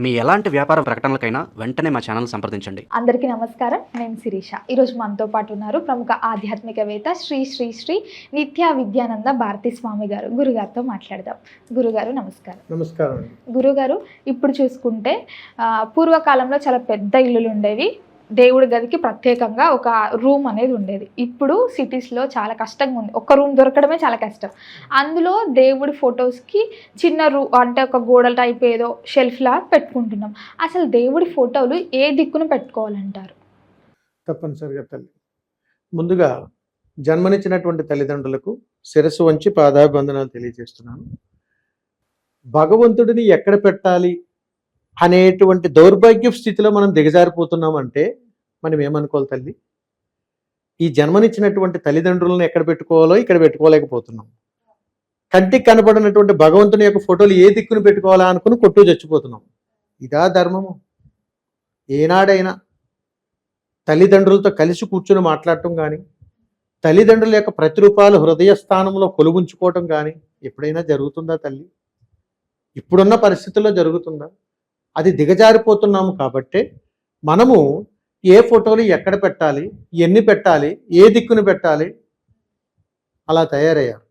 మీ ఎలాంటి వ్యాపార ప్రకటనలకైనా వెంటనే మా ఛానల్ సంప్రదించండి. అందరికీ నమస్కారం. నేను శిరీష. ఈరోజు మనతో పాటు ఉన్నారు ప్రముఖ ఆధ్యాత్మికవేత్త శ్రీ శ్రీ శ్రీ నిత్య విద్యానంద భారతీ స్వామి గారు. గురుగారితో మాట్లాడదాం. గురుగారు నమస్కారం. నమస్కారం. గురుగారు, ఇప్పుడు చూసుకుంటే పూర్వకాలంలో చాలా పెద్ద ఇల్లులు ఉండేవి. దేవుడి గదికి ప్రత్యేకంగా ఒక రూమ్ అనేది ఉండేది. ఇప్పుడు సిటీస్లో చాలా కష్టంగా ఉంది. ఒక రూమ్ దొరకడమే చాలా కష్టం. అందులో దేవుడి ఫొటోస్కి చిన్న అంటే ఒక గోడల టైప్ ఏదో షెల్ఫ్లా పెట్టుకుంటున్నాం. అసలు దేవుడి ఫోటోలు ఏ దిక్కున పెట్టుకోవాలంటారు? తప్పనిసరిగా తల్లి, ముందుగా జన్మనిచ్చినటువంటి తల్లిదండ్రులకు శిరస్సు వంచి పాదాభివందనాలు తెలియజేస్తున్నాను. భగవంతుడిని ఎక్కడ పెట్టాలి అనేటువంటి దౌర్భాగ్య స్థితిలో మనం దిగజారిపోతున్నామంటే మనం ఏమనుకోవాలి తల్లి? ఈ జన్మనిచ్చినటువంటి తల్లిదండ్రులను ఎక్కడ పెట్టుకోవాలో ఇక్కడ పెట్టుకోలేకపోతున్నాం. కంటికి కనపడినటువంటి భగవంతుని యొక్క ఫోటోలు ఏ దిక్కును పెట్టుకోవాలా అనుకుని కొట్టు చచ్చిపోతున్నాం. ఇదా ధర్మము? ఏనాడైనా తల్లిదండ్రులతో కలిసి కూర్చుని మాట్లాడటం కానీ, తల్లిదండ్రుల యొక్క ప్రతిరూపాలు హృదయ స్థానంలో కొలువుంచుకోవటం కానీ ఎప్పుడైనా జరుగుతుందా తల్లి? ఇప్పుడున్న పరిస్థితుల్లో జరుగుతుందా? అది దిగజారిపోతున్నాము. కాబట్టే మనము ఏ ఫోటోలు ఎక్కడ పెట్టాలి, ఎన్ని పెట్టాలి, ఏ దిక్కును పెట్టాలి అలా తయారయ్యారు.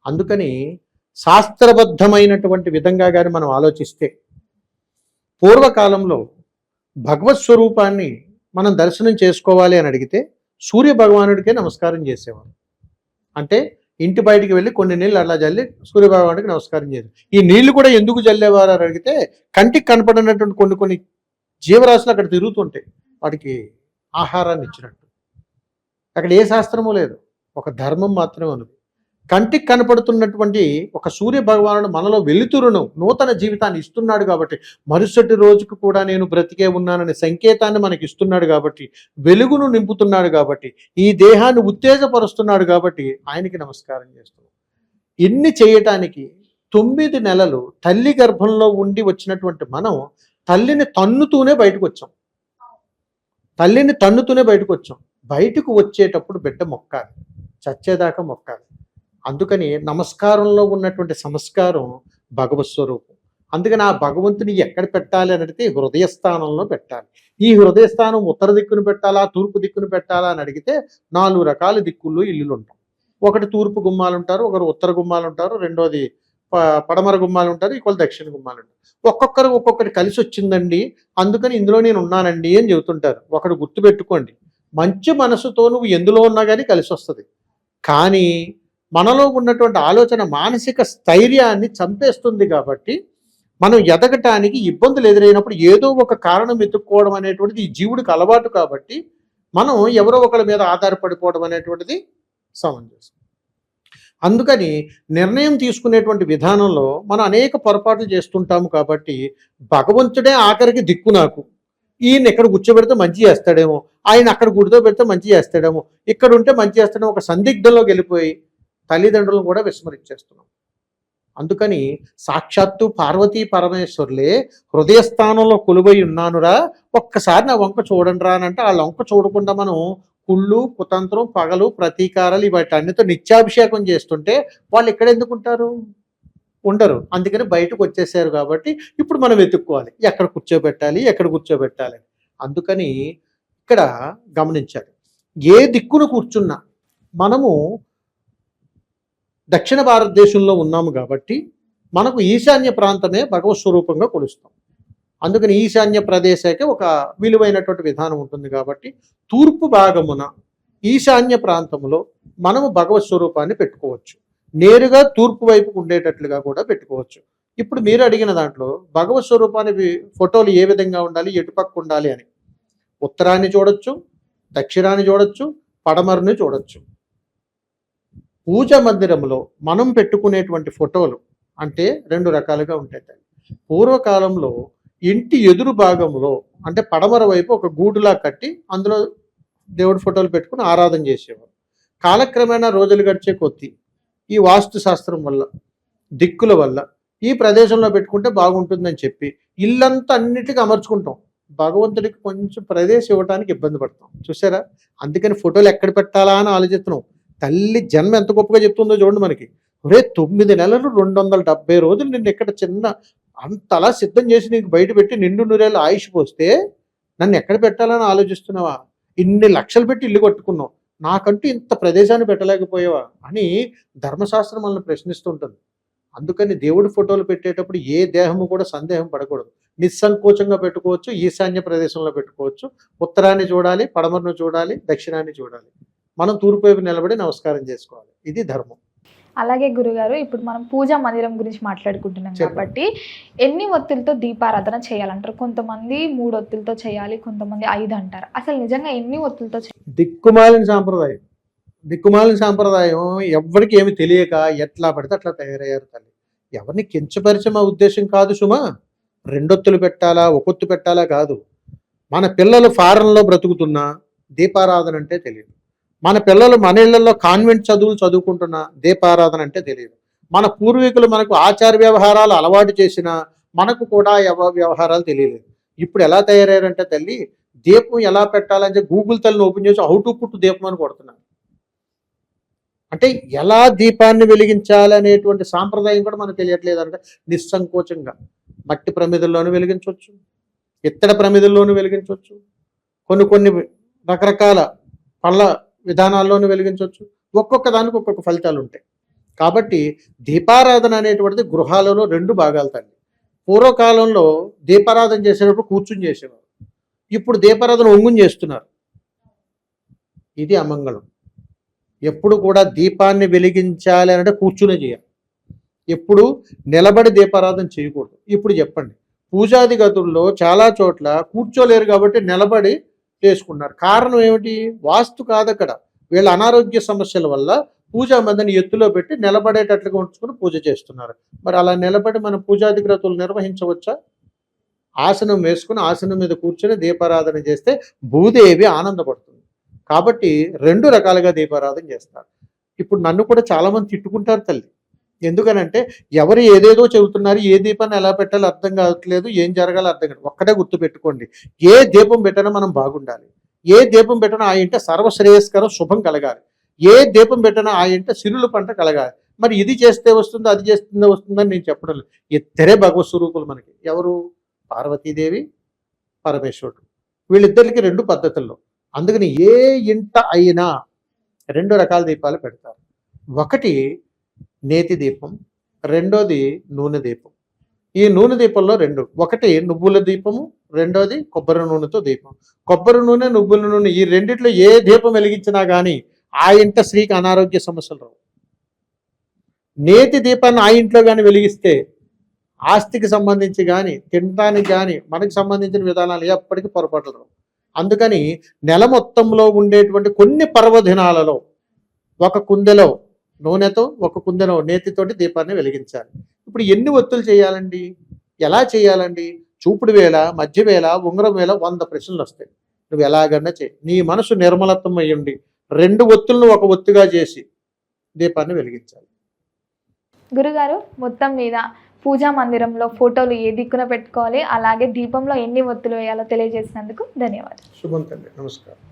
అందుకని శాస్త్రబద్ధమైనటువంటి విధంగా కానీ మనం ఆలోచిస్తే పూర్వకాలంలో భగవత్ స్వరూపాన్ని మనం దర్శనం చేసుకోవాలి అని అడిగితే సూర్య భగవానుడికే నమస్కారం చేసేవారు. అంటే ఇంటి బయటికి వెళ్ళి కొన్ని నీళ్ళు అలా జల్లి సూర్యభగవానుడికి నమస్కారం చేశారు. ఈ నీళ్లు కూడా ఎందుకు జల్లేవారు అని అడిగితే కంటికి కనపడినటువంటి కొన్ని జీవరాశులు అక్కడ తిరుగుతుంటాయి, వాటికి ఆహారాన్ని ఇచ్చినట్టు. అక్కడ ఏ శాస్త్రము లేదు, ఒక ధర్మం మాత్రమే ఉన్నది. కంటికి కనపడుతున్నటువంటి ఒక సూర్య భగవానుడు మనలో వెలుతురును, నూతన జీవితాన్ని ఇస్తున్నాడు కాబట్టి, మరుసటి రోజుకు కూడా నేను బ్రతికే ఉన్నాననే సంకేతాన్ని మనకి ఇస్తున్నాడు కాబట్టి, వెలుగును నింపుతున్నాడు కాబట్టి, ఈ దేహాన్ని ఉత్తేజపరుస్తున్నాడు కాబట్టి ఆయనకి నమస్కారం చేస్తున్నాం. ఇన్ని చేయటానికి 9 నెలలు తల్లి గర్భంలో ఉండి వచ్చినటువంటి మనం తల్లిని తన్నుతూనే బయటకు వచ్చాం. బయటకు వచ్చేటప్పుడు బిడ్డ మొక్కాలి, చచ్చేదాకా మొక్కాలి. అందుకని నమస్కారంలో ఉన్నటువంటి సంస్కారం భగవత్ స్వరూపం. అందుకని ఆ భగవంతుని ఎక్కడ పెట్టాలి అని అడిగితే హృదయ స్థానంలో పెట్టాలి. ఈ హృదయ స్థానం ఉత్తర దిక్కును పెట్టాలా, తూర్పు దిక్కును పెట్టాలా అని అడిగితే 4 రకాల దిక్కుల్లో ఇల్లులు ఉంటాం. ఒకటి తూర్పు గుమ్మాలు ఉంటారు, ఒకరు ఉత్తర గుమ్మాలు ఉంటారు, రెండోది పడమర గుమ్మాలు ఉంటారు, ఇంకోటి దక్షిణ గుమ్మాలు ఉంటారు. ఒక్కొక్కటి కలిసి వచ్చిందండి, అందుకని ఇందులో నేను ఉన్నానండి అని చెబుతుంటారు. ఒకటి గుర్తుపెట్టుకోండి, మంచి మనసుతో నువ్వు ఎందులో ఉన్నా కానీ కలిసి వస్తుంది. కానీ మనలో ఉన్నటువంటి ఆలోచన మానసిక స్థైర్యాన్ని చంపేస్తుంది. కాబట్టి మనం ఎదగటానికి ఇబ్బందులు ఎదురైనప్పుడు ఏదో ఒక కారణం వెతుక్కోవడం అనేటువంటిది ఈ జీవుడికి అలవాటు. కాబట్టి మనం ఎవరో ఒకరి మీద ఆధారపడిపోవడం అనేటువంటిది సమంజసం. అందుకని నిర్ణయం తీసుకునేటువంటి విధానంలో మనం అనేక పొరపాట్లు చేస్తుంటాము. కాబట్టి భగవంతుడే ఆఖరికి దిక్కు. నాకు ఈయన ఎక్కడ కూర్చోబెడితే మంచి చేస్తాడేమో, ఆయన అక్కడ కూర్చోబెడితే మంచి చేస్తాడేమో, ఇక్కడ ఉంటే మంచి చేస్తాడేమో, ఒక సందిగ్ధంలోకి వెళ్ళిపోయి తల్లిదండ్రులను కూడా విస్మరించేస్తున్నాం. అందుకని సాక్షాత్తు పార్వతీ పరమేశ్వరులే హృదయస్థానంలో కొలువై ఉన్నానురా, ఒక్కసారి నా వంక చూడండి రా అని అంటే ఆ వంక చూడకుండా మనం కుళ్ళు, కుతంత్రం, పగలు, ప్రతీకారాలు వీటన్నిటితో నిత్యాభిషేకం చేస్తుంటే వాళ్ళు ఎక్కడ ఎందుకుంటారు? ఉండరు. అందుకని బయటకు వచ్చేసారు. కాబట్టి ఇప్పుడు మనం వెతుక్కోవాలి ఎక్కడ కూర్చోబెట్టాలి. అందుకని ఇక్కడ గమనించాలి, ఏ దిక్కును కూర్చున్నా మనము దక్షిణ భారతదేశంలో ఉన్నాము కాబట్టి మనకు ఈశాన్య ప్రాంతమే భగవత్ స్వరూపంగా కొలుస్తాం. అందుకని ఈశాన్య ప్రదేశానికి ఒక విలువైనటువంటి విధానం ఉంటుంది. కాబట్టి తూర్పు భాగమున ఈశాన్య ప్రాంతంలో మనము భగవత్ స్వరూపాన్ని పెట్టుకోవచ్చు. నేరుగా తూర్పు వైపుకు ఉండేటట్లుగా కూడా పెట్టుకోవచ్చు. ఇప్పుడు మీరు అడిగిన దాంట్లో భగవత్ స్వరూపాన్ని ఫోటోలు ఏ విధంగా ఉండాలి, ఎటుపక్క ఉండాలి అని ఉత్తరాన్ని చూడొచ్చు, దక్షిణాన్ని చూడొచ్చు, పడమరని చూడొచ్చు. పూజ మందిరంలో మనం పెట్టుకునేటువంటి ఫోటోలు అంటే 2 రకాలుగా ఉంటాయి. పూర్వకాలంలో ఇంటి ఎదురు భాగంలో అంటే పడమర వైపు ఒక గూడులా కట్టి అందులో దేవుడి ఫోటోలు పెట్టుకుని ఆరాధన చేసేవారు. కాలక్రమేణా రోజులు గడిచే కొద్దీ ఈ వాస్తు శాస్త్రం వల్ల, దిక్కుల వల్ల ఈ ప్రదేశంలో పెట్టుకుంటే బాగుంటుందని చెప్పి ఇల్లంతా అన్నిటికీ అమర్చుకుంటాం. భగవంతుడికి కొంచెం ప్రదేశం ఇవ్వడానికి ఇబ్బంది పడతాం. చూసారా? అందుకని ఫోటోలు ఎక్కడ పెట్టాలా అని ఆలోచిస్తున్నాం. తల్లి జన్మ ఎంత గొప్పగా చెప్తుందో చూడండి మనకి. 9 నెలలు 270 రోజులు నిన్ను ఇక్కడ చిన్న అంతలా సిద్ధం చేసి నీకు బయట పెట్టి నిండు నూరేళ్ళు ఆయుష్ పోస్తే నన్ను ఎక్కడ పెట్టాలని ఆలోచిస్తున్నావా? ఇన్ని లక్షలు పెట్టి ఇల్లు కట్టుకున్నావు, నాకంటూ ఇంత ప్రదేశాన్ని పెట్టలేకపోయావా అని ధర్మశాస్త్రం మనల్ని ప్రశ్నిస్తుంటుంది. అందుకని దేవుడి ఫోటోలు పెట్టేటప్పుడు ఏ దేహము కూడా సందేహం పడకూడదు. నిస్సంకోచంగా పెట్టుకోవచ్చు, ఈశాన్య ప్రదేశంలో పెట్టుకోవచ్చు. ఉత్తరాన్ని చూడాలి, పడమరను చూడాలి, దక్షిణాన్ని చూడాలి. మనం తూర్పు వైపు నిలబడి నమస్కారం చేసుకోవాలి. ఇది ధర్మం. అలాగే గురుగారు, ఇప్పుడు మనం పూజా మందిరం గురించి మాట్లాడుకుంటున్నాం కాబట్టి ఎన్ని ఒత్తులతో దీపారాధన చేయాలంటారు? కొంతమంది 3 ఒత్తులతో చేయాలి, కొంతమంది 5 అంటారు. అసలు నిజంగా ఎన్ని ఒత్తులతో దిక్కుమాలిన సాంప్రదాయం. దిక్కుమాలిన సాంప్రదాయం ఎవరికి ఏమి తెలియక ఎట్లా పడితే అట్లా తయారయ్యారు తల్లి. ఎవరిని కించపరిచే మా ఉద్దేశం కాదు సుమా. 2 ఒత్తులు పెట్టాలా, 1 ఒత్తు పెట్టాలా కాదు. మన పిల్లలు ఫారెన్లో బ్రతుకుతున్నా దీపారాధన అంటే తెలియదు. మన పిల్లలు మన ఇళ్లలో కాన్వెంట్ చదువులు చదువుకుంటున్నా దీపారాధన అంటే తెలియదు. మన పూర్వీకులు మనకు ఆచార వ్యవహారాలు అలవాటు చేసినా మనకు కూడా వ్యవహారాలు తెలియలేదు. ఇప్పుడు ఎలా తయారయ్యారంటే తల్లి, దీపం ఎలా పెట్టాలంటే గూగుల్ తల్లిని ఓపెన్ చేసి హౌ టు పుట్ దీపం అని కొడుతున్నారు. అంటే ఎలా దీపాన్ని వెలిగించాలి అనేటువంటి సాంప్రదాయం కూడా మనకు తెలియట్లేదు. అంటే నిస్సంకోచంగా మట్టి ప్రమిదల్లోనూ వెలిగించవచ్చు, ఇత్తడి ప్రమిదల్లోనూ వెలిగించవచ్చు, కొన్ని రకరకాల పళ్ళ విధానాల్లోనూ వెలిగించవచ్చు. ఒక్కొక్క దానికి ఒక్కొక్క ఫలితాలు ఉంటాయి. కాబట్టి దీపారాధన అనేటువంటిది గృహాలలో 2 భాగాలు తండ్రి. పూర్వకాలంలో దీపారాధన చేసేటప్పుడు కూర్చుని చేసేవారు. ఇప్పుడు దీపారాధన ఒంగుని చేస్తున్నారు. ఇది అమంగళం. ఎప్పుడు కూడా దీపాన్ని వెలిగించాలి అంటే కూర్చునే చేయాలి. ఎప్పుడు నిలబడి దీపారాధన చేయకూడదు. ఇప్పుడు చెప్పండి, పూజాది గదుల్లో చాలా చోట్ల కూర్చోలేరు కాబట్టి నిలబడి చేసుకున్నారు. కారణం ఏమిటి? వాస్తు కాదు అక్కడ. వీళ్ళ అనారోగ్య సమస్యల వల్ల పూజా మందిని ఎత్తులో పెట్టి నిలబడేటట్లుగా ఉంచుకుని పూజ చేస్తున్నారు. మరి అలా నిలబడి మనం పూజాది గ్రతులు నిర్వహించవచ్చా? ఆసనం వేసుకుని ఆసనం మీద కూర్చొని దీపారాధన చేస్తే భూదేవి ఆనందపడుతుంది. కాబట్టి 2 రకాలుగా దీపారాధన చేస్తారు. ఇప్పుడు నన్ను కూడా చాలామంది తిట్టుకుంటారు తల్లి. ఎందుకనంటే ఎవరు ఏదేదో చెబుతున్నారు, ఏ దీపాన్ని ఎలా పెట్టాలో అర్థం కావట్లేదు, ఏం జరగాలో అర్థం కాదు. ఒక్కటే గుర్తు పెట్టుకోండి, ఏ దీపం పెట్టినా మనం బాగుండాలి. ఏ దీపం పెట్టినా ఆ ఇంట సర్వశ్రేయస్కరం శుభం కలగాలి. ఏ దీపం పెట్టినా ఆ ఇంట సిరులు పంట కలగాలి. మరి ఇది చేస్తే వస్తుందో అది చేస్తుందో వస్తుందని నేను చెప్పడం లేదు. ఇద్దరే భగవత్ స్వరూపులు మనకి. ఎవరు? పార్వతీదేవి, పరమేశ్వరుడు. వీళ్ళిద్దరికి 2 పద్ధతుల్లో. అందుకని ఏ ఇంట అయినా 2 రకాల దీపాలు పెడతారు. ఒకటి నేతి దీపం, రెండోది నూనె దీపం. ఈ నూనె దీపంలో 2, ఒకటి నువ్వుల దీపము, రెండోది కొబ్బరి నూనెతో దీపం. కొబ్బరి నూనె, నువ్వుల నూనె ఈ రెండిట్లో ఏ దీపం వెలిగించినా కానీ ఆ ఇంట స్త్రీకి అనారోగ్య సమస్యలు రావు. నేతి దీపాన్ని ఆ ఇంట్లో కానీ వెలిగిస్తే ఆస్తికి సంబంధించి కానీ తినడానికి కానీ మనకి సంబంధించిన విధానాలు ఎప్పటికీ పొరపాట్లు రావు. అందుకని నెల మొత్తంలో ఉండేటువంటి కొన్ని పర్వదినాలలో ఒక కుందెలో నూనెతో, ఒక కుందెలో నేతితోటి దీపాన్ని వెలిగించాలి. ఇప్పుడు ఎన్ని ఒత్తులు చేయాలండి? ఎలా చేయాలండి? చూపుడు వేళ, మధ్య వేళ, ఉంగరం వేళ 100 ప్రశ్నలు వస్తాయి. నువ్వు ఎలాగన్నా చేయి. నీ మనసు నిర్మలత్వం అయ్యండి 2 ఒత్తులను ఒక ఒత్తుగా చేసి దీపాన్ని వెలిగించాలి. గురుగారు, మొత్తం మీద పూజా మందిరంలో ఫోటోలు ఏ దిక్కున పెట్టుకోవాలి, అలాగే దీపంలో ఎన్ని ఒత్తులు వేయాలో తెలియజేసినందుకు ధన్యవాదాలు. శుభం తండ్రి. నమస్కారం.